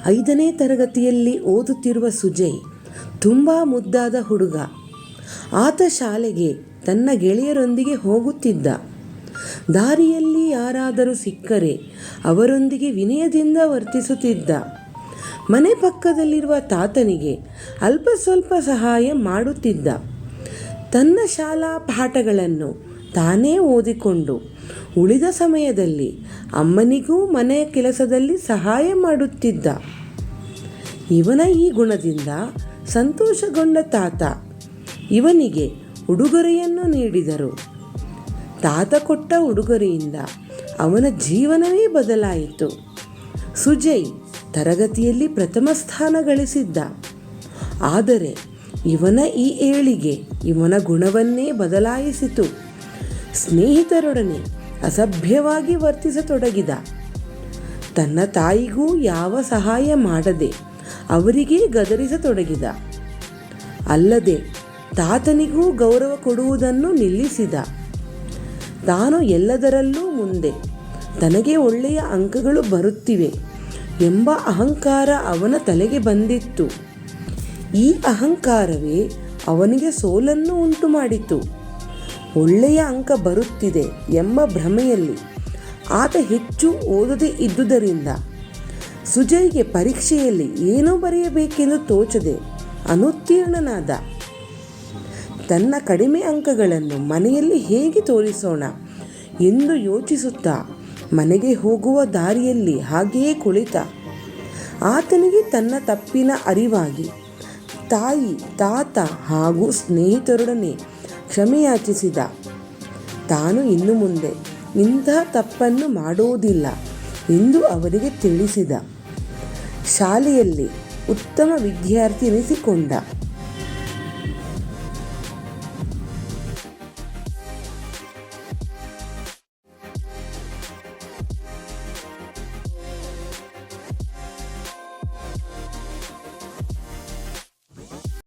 5ನೇ ತರಗತಿಯಲ್ಲಿ ಓದುತ್ತಿರುವ ಸುಜಯ್ ತುಂಬ ಮುದ್ದಾದ ಹುಡುಗ. ಆತ ಶಾಲೆಗೆ ತನ್ನ ಗೆಳೆಯರೊಂದಿಗೆ ಹೋಗುತ್ತಿದ್ದ. ದಾರಿಯಲ್ಲಿ ಯಾರಾದರೂ ಸಿಕ್ಕರೆ ಅವರೊಂದಿಗೆ ವಿನಯದಿಂದ ವರ್ತಿಸುತ್ತಿದ್ದ. ಮನೆ ಪಕ್ಕದಲ್ಲಿರುವ ತಾತನಿಗೆ ಅಲ್ಪ ಸ್ವಲ್ಪ ಸಹಾಯ ಮಾಡುತ್ತಿದ್ದ. ತನ್ನ ಶಾಲಾ ಪಾಠಗಳನ್ನು ತಾನೇ ಓದಿಕೊಂಡು ಉಳಿದ ಸಮಯದಲ್ಲಿ ಅಮ್ಮನಿಗೂ ಮನೆಯ ಕೆಲಸದಲ್ಲಿ ಸಹಾಯ ಮಾಡುತ್ತಿದ್ದ. ಇವನ ಈ ಗುಣದಿಂದ ಸಂತೋಷಗೊಂಡ ತಾತ ಇವನಿಗೆ ಉಡುಗೊರೆಯನ್ನು ನೀಡಿದರು. ತಾತ ಕೊಟ್ಟ ಉಡುಗೊರೆಯಿಂದ ಅವನ ಜೀವನವೇ ಬದಲಾಯಿತು. ಸುಜಯ್ ತರಗತಿಯಲ್ಲಿ ಪ್ರಥಮ ಸ್ಥಾನ ಗಳಿಸಿದ್ದ. ಆದರೆ ಇವನ ಈ ಏಳಿಗೆ ಇವನ ಗುಣವನ್ನೇ ಬದಲಾಯಿಸಿತು. ಸ್ನೇಹಿತರೊಡನೆ ಅಸಭ್ಯವಾಗಿ ವರ್ತಿಸತೊಡಗಿದ. ತನ್ನ ತಾಯಿಗೂ ಯಾವ ಸಹಾಯ ಮಾಡದೆ ಅವರಿಗೇ ಗದರಿಸತೊಡಗಿದ. ಅಲ್ಲದೆ ತಾತನಿಗೂ ಗೌರವ ಕೊಡುವುದನ್ನು ನಿಲ್ಲಿಸಿದ. ತಾನು ಎಲ್ಲದರಲ್ಲೂ ಮುಂದೆ, ತನಗೆ ಒಳ್ಳೆಯ ಅಂಕಗಳು ಬರುತ್ತಿವೆ ಎಂಬ ಅಹಂಕಾರ ಅವನ ತಲೆಗೆ ಬಂದಿತ್ತು. ಈ ಅಹಂಕಾರವೇ ಅವನಿಗೆ ಸೋಲನ್ನು ಉಂಟು ಮಾಡಿತು. ಒಳ್ಳೆಯ ಅಂಕ ಬರುತ್ತಿದೆ ಎಂಬ ಭ್ರಮೆಯಲ್ಲಿ ಆತ ಹೆಚ್ಚು ಓದದೇ ಇದ್ದುದರಿಂದ ಸುಜಯ್ಗೆ ಪರೀಕ್ಷೆಯಲ್ಲಿ ಏನೂ ಬರೆಯಬೇಕೆಂದು ತೋಚದೆ ಅನುತ್ತೀರ್ಣನಾದ. ತನ್ನ ಕಡಿಮೆ ಅಂಕಗಳನ್ನು ಮನೆಯಲ್ಲಿ ಹೇಗೆ ತೋರಿಸೋಣ ಎಂದು ಯೋಚಿಸುತ್ತಾ ಮನೆಗೆ ಹೋಗುವ ದಾರಿಯಲ್ಲಿ ಹಾಗೆಯೇ ಕುಳಿತ. ಆತನಿಗೆ ತನ್ನ ತಪ್ಪಿನ ಅರಿವಾಗಿ ತಾಯಿ, ತಾತ ಹಾಗೂ ಸ್ನೇಹಿತರೊಡನೆ ಕ್ಷಮೆಯಾಚಿಸಿದ. ತಾನು ಇನ್ನು ಮುಂದೆ ಇಂತಹ ತಪ್ಪನ್ನು ಮಾಡುವುದಿಲ್ಲ ಎಂದು ಅವರಿಗೆ ತಿಳಿಸಿದ. ಶಾಲೆಯಲ್ಲಿ ಉತ್ತಮ ವಿದ್ಯಾರ್ಥಿ ಎನಿಸಿಕೊಂಡ.